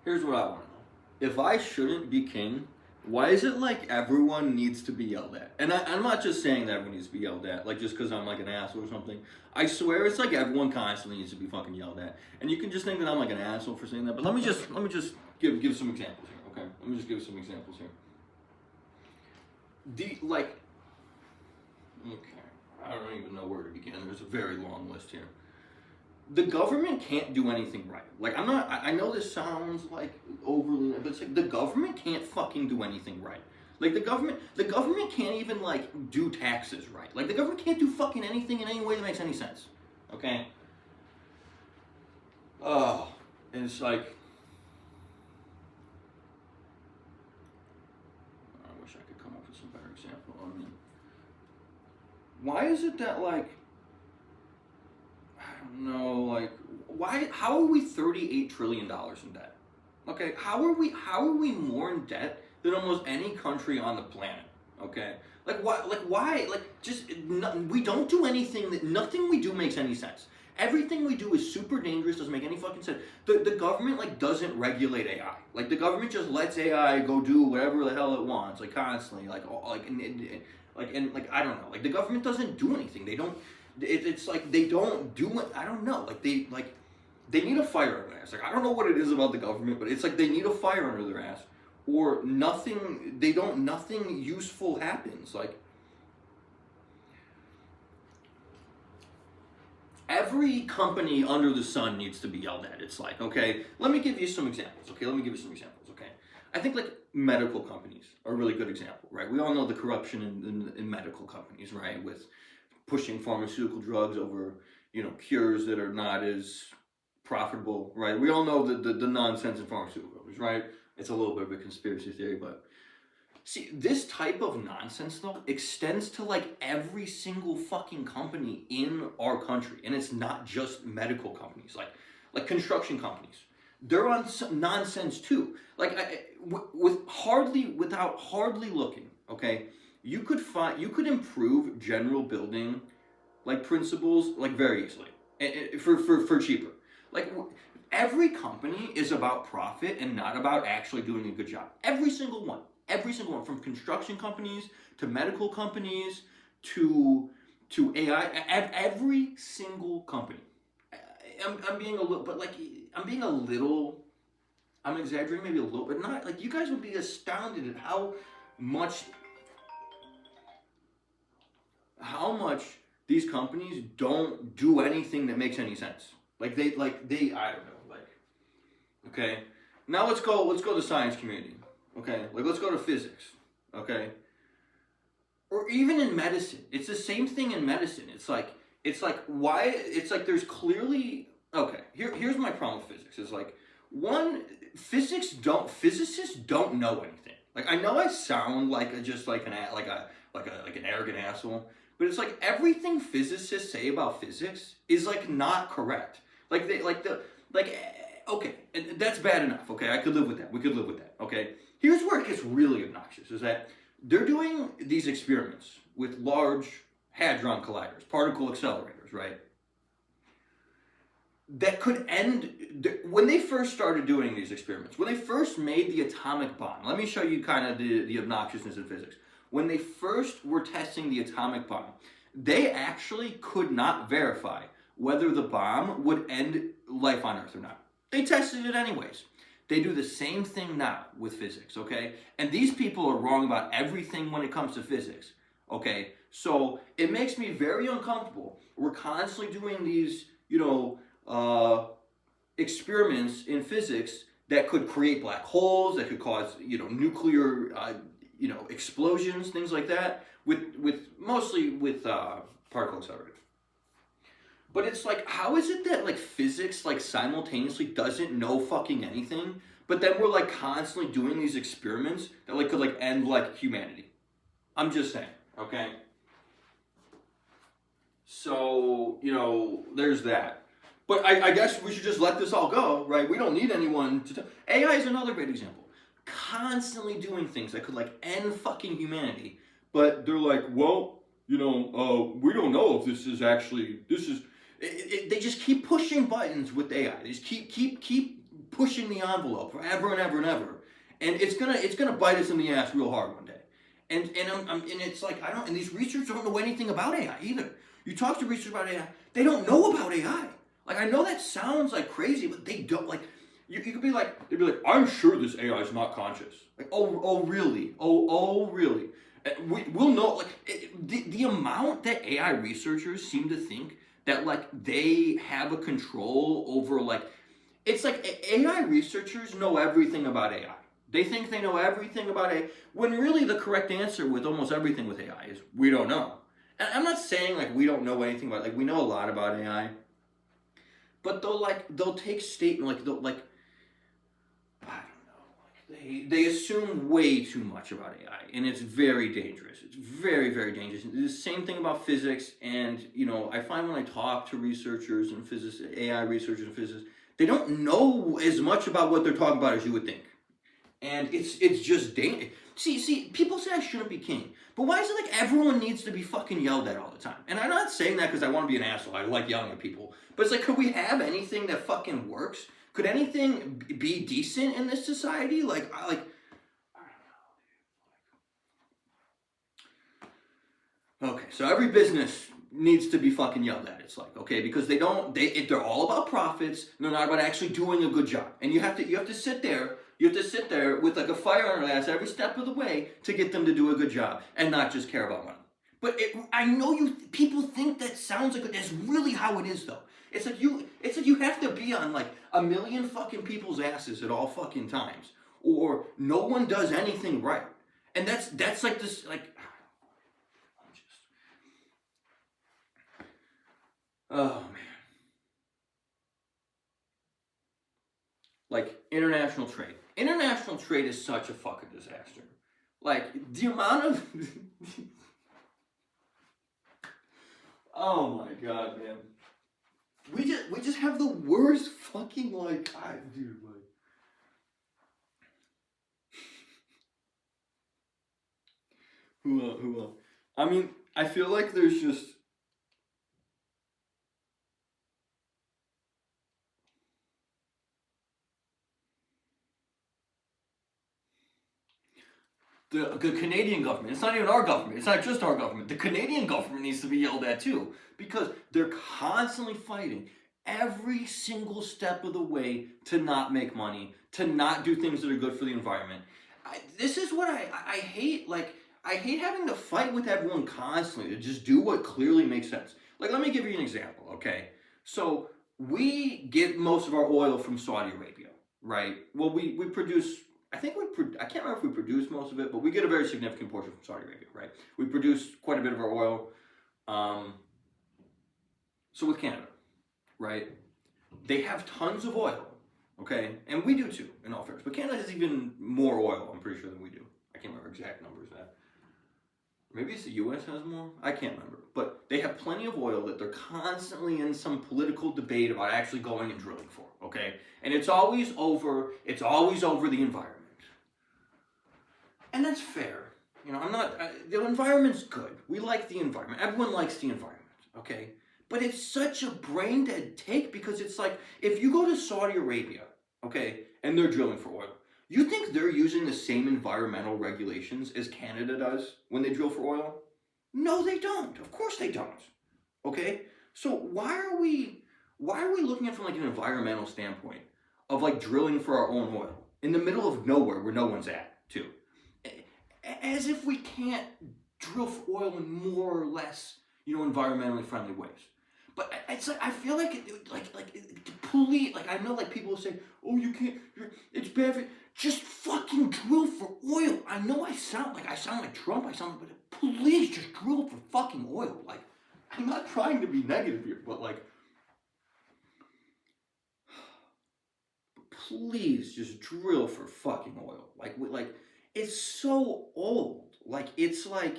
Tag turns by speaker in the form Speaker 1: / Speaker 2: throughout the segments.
Speaker 1: Here's what I want to know. If I shouldn't be king, why is it like everyone needs to be yelled at? And I'm not just saying that everyone needs to be yelled at, like just because I'm like an asshole or something. I swear it's like everyone constantly needs to be fucking yelled at. And you can just think that I'm like an asshole for saying that, but let me just give some examples here, okay? Let me just give some examples here. Like, okay, I don't even know where to begin. There's a very long list here. The government can't do anything right. Like I'm not. I know this sounds like overly, but it's like the government can't fucking do anything right. Like the government can't even like do taxes right. Like the government can't do fucking anything in any way that makes any sense. Okay. Oh, and it's like I wish I could come up with some better example. I mean, why is it that like I don't know, like why? How are we $38 trillion in debt? Okay, how are we more in debt than almost any country on the planet? Okay, like why? Like why? Like just we don't do anything that nothing we do makes any sense. Everything we do is super dangerous. Doesn't make any fucking sense. The government like doesn't regulate AI. Like the government just lets AI go do whatever the hell it wants. Like constantly. Like like I don't know. Like the government doesn't do anything. They don't. It's like they don't do it. I don't know. They need a fire under their ass. Like I don't know what it is about the government, but it's like they need a fire under their ass, or nothing. They don't. Nothing useful happens. Like every company under the sun needs to be yelled at. It's like okay. Let me give you some examples. Okay, let me give you some examples. Okay, I think like medical companies are a really good example, right? We all know the corruption in medical companies, right? With pushing pharmaceutical drugs over cures that are not as profitable, right? We all know the nonsense in pharmaceutical companies, right? It's a little bit of a conspiracy theory, but see, this type of nonsense though extends to like every single fucking company in our country, and it's not just medical companies, like construction companies. They're on some nonsense too. Like without hardly looking, okay, you could improve general building like principles like very easily for cheaper. Like every company is about profit and not about actually doing a good job. Every single one, from construction companies to medical companies to AI. Every single company. I'm being a little, but like I'm being a little. I'm exaggerating maybe a little bit. Not like you guys would be astounded at much how much these companies don't do anything that makes any sense. Like they I don't know, like okay. Now let's go to science community. Okay? Like let's go to physics. Okay? Or even in medicine. It's the same thing in medicine. It's like why it's like there's clearly okay, here's my problem with physics. Is like one physicists don't know anything. Like I know I sound like just like an arrogant asshole, but it's like everything physicists say about physics is like not correct. Like they like the like okay, that's bad enough. Okay, I could live with that. We could live with that. Okay, here's where it gets really obnoxious: is that they're doing these experiments with large hadron colliders, particle accelerators, right? That could end when they first started doing these experiments. When they first made the atomic bomb, let me show you kind of the obnoxiousness of physics. When they first were testing the atomic bomb, they actually could not verify whether the bomb would end life on Earth or not. They tested it anyways. They do the same thing now with physics, okay? And these people are wrong about everything when it comes to physics, okay? So it makes me very uncomfortable. We're constantly doing these, experiments in physics that could create black holes, that could cause, nuclear, explosions, things like that, with mostly with particle accelerators. But it's like, how is it that like physics like simultaneously doesn't know fucking anything, but then we're like constantly doing these experiments that like could like end like humanity? I'm just saying, okay? So there's that. But I guess we should just let this all go, right? We don't need anyone to. AI is another great example. Constantly doing things that could like end fucking humanity, but they're like, well, we don't know if this is actually this is. They just keep pushing buttons with AI. They just keep pushing the envelope forever and ever and ever, and it's gonna bite us in the ass real hard one day. And it's like I don't. And these researchers don't know anything about AI either. You talk to researchers about AI, they don't know about AI. Like I know that sounds like crazy, but they don't. Like you could be like, they'd be like, I'm sure this AI is not conscious. Like oh really? Oh really? We'll know. Like the amount that AI researchers seem to think that like they have a control over like, it's like AI researchers know everything about AI. They think they know everything about AI, when really the correct answer with almost everything with AI is we don't know. And I'm not saying like we don't know anything about, like we know a lot about AI, but they'll take statement like they'll like, I don't know, like they assume way too much about AI, and it's very dangerous. It's very very dangerous. The same thing about physics, and you know I find when I talk to researchers and physicists, AI researchers and physicists, they don't know as much about what they're talking about as you would think. And it's just dangerous. See, people say I shouldn't be king, but why is it like everyone needs to be fucking yelled at all the time? And I'm not saying that because I want to be an asshole. I like yelling at people, but it's like, could we have anything that fucking works? Could anything be decent in this society? Like, I don't know. Okay, so every business needs to be fucking yelled at. It's like, okay, because they're all about profits. And they're not about actually doing a good job. And you have to sit there. You have to sit there with like a fire on your ass every step of the way to get them to do a good job and not just care about money. But I know people think that sounds like that's really how it is though. It's like you have to be on like a million fucking people's asses at all fucking times, or no one does anything right. And that's like this like. Oh man. Like international trade. International trade is such a fucking disaster. Like the amount of oh my god, man. We just have the worst fucking like dude like who I mean, I feel like there's just the Canadian government. It's not even our government. It's not just our government. The Canadian government needs to be yelled at too, because they're constantly fighting every single step of the way to not make money, to not do things that are good for the environment. This is what I hate. Like I hate having to fight with everyone constantly to just do what clearly makes sense. Like let me give you an example. Okay, so we get most of our oil from Saudi Arabia, right? Well, we produce, I think I can't remember if we produce most of it, but we get a very significant portion from Saudi Arabia, right? We produce quite a bit of our oil. So with Canada, right? They have tons of oil, okay? And we do too, in all fairness. But Canada has even more oil, I'm pretty sure, than we do. I can't remember exact numbers of that. Maybe it's the U.S. has more? I can't remember. But they have plenty of oil that they're constantly in some political debate about actually going and drilling for, okay? And it's always over the environment. And that's fair. You know, the environment's good. We like the environment. Everyone likes the environment, okay? But it's such a brain dead take, because it's like, if you go to Saudi Arabia, okay, and they're drilling for oil, you think they're using the same environmental regulations as Canada does when they drill for oil? No, they don't. Of course they don't. Okay? So why are we looking at it from like an environmental standpoint of like drilling for our own oil in the middle of nowhere where no one's at, too? As if we can't drill for oil in more or less, you know, environmentally friendly ways. But it's like, I feel like please, like I know like people will say, oh, you can't, it's bad for, just fucking drill for oil. I know I sound like Trump, but please just drill for fucking oil. Like, I'm not trying to be negative here, but like, please just drill for fucking oil. Like it's so old. Like, it's like,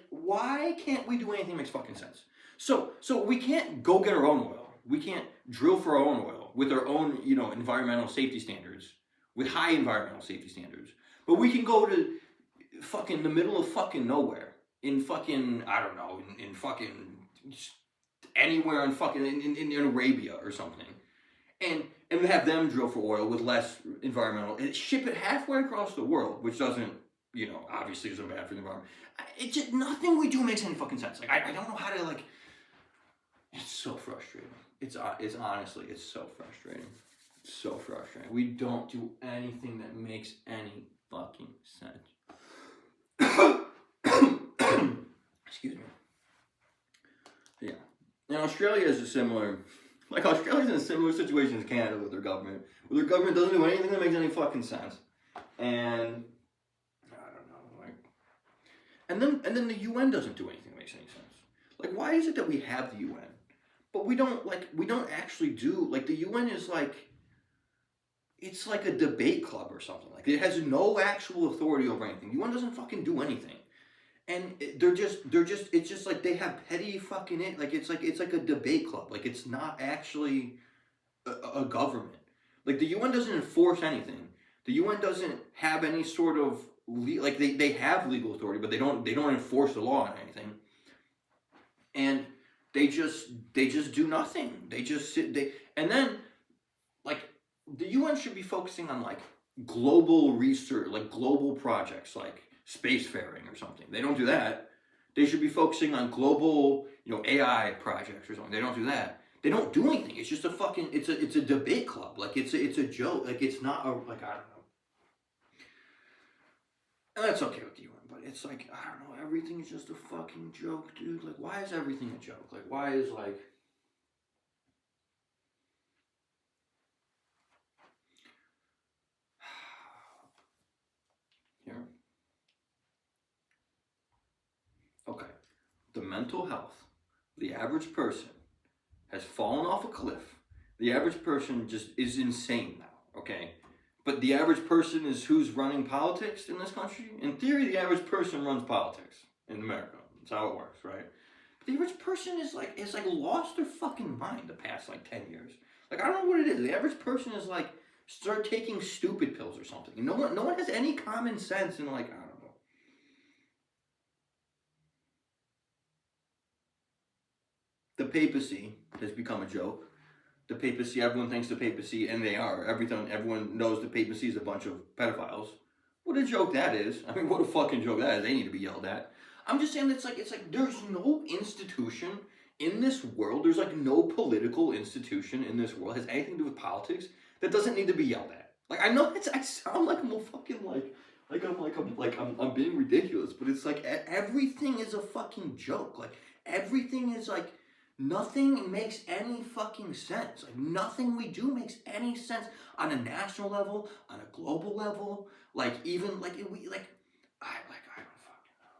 Speaker 1: why can't we do anything that makes fucking sense? So we can't go get our own oil. We can't drill for our own oil with our own, you know, environmental safety standards, with high environmental safety standards. But we can go to fucking the middle of fucking nowhere in fucking, I don't know, in fucking anywhere in fucking in Arabia or something, and and have them drill for oil with less environmental, and ship it halfway across the world, which doesn't, obviously isn't bad for the environment. It's just nothing we do makes any fucking sense. Like I don't know how to like. It's so frustrating. It's honestly, it's so frustrating. It's so frustrating. We don't do anything that makes any fucking sense. Excuse me. Yeah. And Australia is Australia's in a similar situation as Canada with their government. Where their government doesn't do anything that makes any fucking sense. And I don't know, and then the UN doesn't do anything that makes any sense. Like, why is it that we have the UN, but we don't actually do, like, the UN is like, it's like a debate club or something. Like, it has no actual authority over anything. The UN doesn't fucking do anything. And it's just like they have petty fucking it's like a debate club. Like, it's not actually a government. Like, the UN doesn't enforce anything. The UN doesn't have any sort of they have legal authority, but they don't enforce the law on anything. And they just do nothing. They just sit. And then, like, the UN should be focusing on like global research, like global projects, like spacefaring or something. They don't do that. They should be focusing on global, AI projects or something. They don't do that. They don't do anything. It's just a fucking. It's a debate club. Like, it's a joke. Like, it's not I don't know. And that's okay with the UN, but it's like, I don't know. Everything is just a fucking joke, dude. Like, why is everything a joke? Like, why is like. Here. Okay. The mental health, the average person has fallen off a cliff. The average person just is insane now, okay? But the average person is who's running politics in this country? In theory, the average person runs politics in America. That's how it works, right? But the average person is lost their fucking mind the past 10 years. Like, I don't know what it is. The average person is start taking stupid pills or something. No one has any common sense and I don't know. The papacy has become a joke. The papacy, everyone thinks the papacy, and they are. Everyone knows the papacy is a bunch of pedophiles. What a joke that is. I mean, what a fucking joke that is. They need to be yelled at. I'm just saying it's like there's no institution in this world, there's no political institution in this world that has anything to do with politics that doesn't need to be yelled at. Like, I know I sound like I'm a fucking I'm being ridiculous, but it's like everything is a fucking joke. Like, everything is nothing makes any fucking sense. Like, nothing we do makes any sense on a national level, on a global level. Like, even I don't fucking know.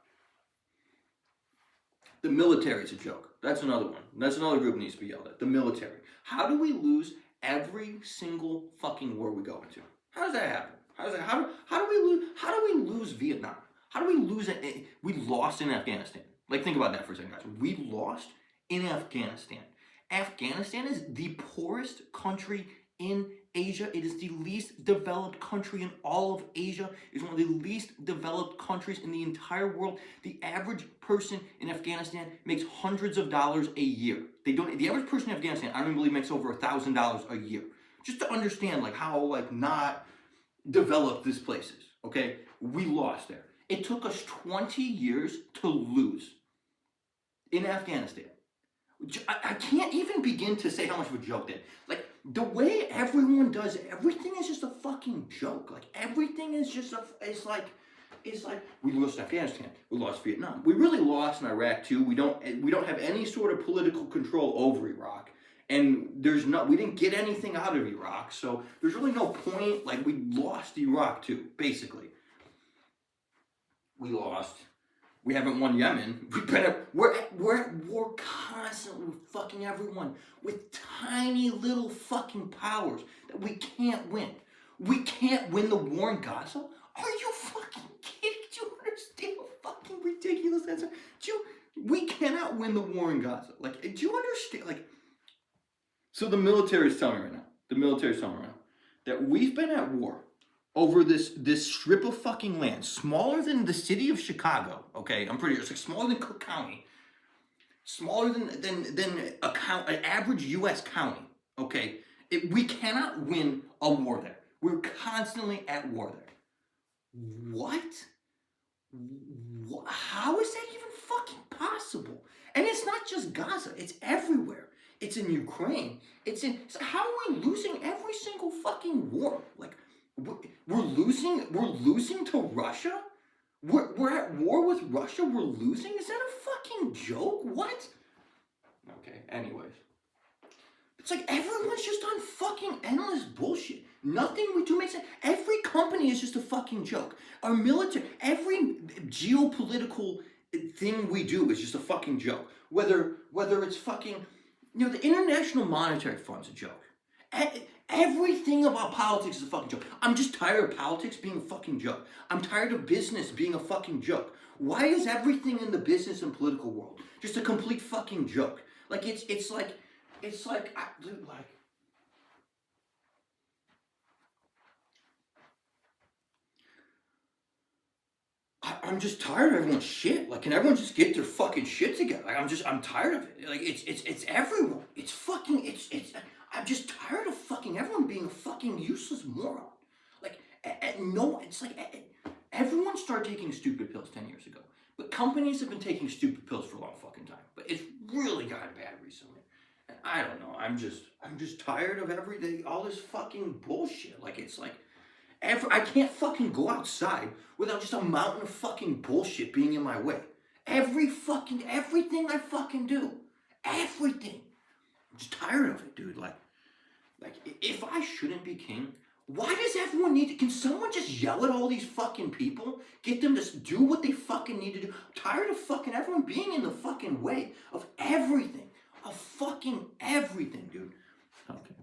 Speaker 1: The military is a joke. That's another one. That's another group that needs to be yelled at. The military. How do we lose every single fucking war we go into? How does that happen? How do we lose Vietnam? How do we lose it? We lost in Afghanistan. Like, think about that for a second, guys. We lost in Afghanistan. Afghanistan is the poorest country in Asia. It is the least developed country in all of Asia. It's one of the least developed countries in the entire world. The average person in Afghanistan makes hundreds of dollars a year. The average person in Afghanistan, I don't believe, makes over $1,000 a year. Just to understand how not developed this place is. Okay, we lost there. It took us 20 years to lose in Afghanistan. I can't even begin to say how much of a joke that. Like, the way everyone does everything is just a fucking joke. Like, everything is just it's like we lost Afghanistan, we lost Vietnam, we really lost in Iraq too. We don't have any sort of political control over Iraq, and we didn't get anything out of Iraq, so there's really no point. Like, we lost Iraq too, basically. We lost. We haven't won Yemen. We're at war constantly with fucking everyone with tiny little fucking powers that we can't win. We can't win the war in Gaza? Are you fucking kidding? Do you understand how fucking ridiculous that's? We cannot win the war in Gaza. Like, do you understand? Like, so the military is telling me right now. That we've been at war over this strip of fucking land, smaller than the city of Chicago, okay? I'm pretty sure it's smaller than Cook County, smaller than an average U.S. county, okay? We cannot win a war there. We're constantly at war there. What? How is that even fucking possible? And it's not just Gaza, it's everywhere. It's in Ukraine. So how are we losing every single fucking war? Like, we're losing to Russia? We're at war with Russia? We're losing? Is that a fucking joke? What? Okay, anyways. It's like everyone's just on fucking endless bullshit. Nothing we do makes sense. Every company is just a fucking joke. Our military, every geopolitical thing we do is just a fucking joke. Whether it's fucking, the International Monetary Fund's a joke. Everything about politics is a fucking joke. I'm just tired of politics being a fucking joke. I'm tired of business being a fucking joke. Why is everything in the business and political world just a complete fucking joke? Like it's like. I'm just tired of everyone's shit. Like, can everyone just get their fucking shit together? Like, I'm tired of it. Like, it's everyone. I'm just tired of fucking everyone being a fucking useless moron. Like, no, it's like everyone started taking stupid pills 10 years ago, but companies have been taking stupid pills for a long fucking time. But it's really gotten bad recently. And I don't know. I'm just tired of everything. All this fucking bullshit. Like, it's like. I can't fucking go outside without just a mountain of fucking bullshit being in my way. Everything I fucking do. Everything. I'm just tired of it, dude. Like, if I shouldn't be king, why does everyone need to, can someone just yell at all these fucking people? Get them to do what they fucking need to do. I'm tired of fucking everyone being in the fucking way of everything. Of fucking everything, dude. Okay.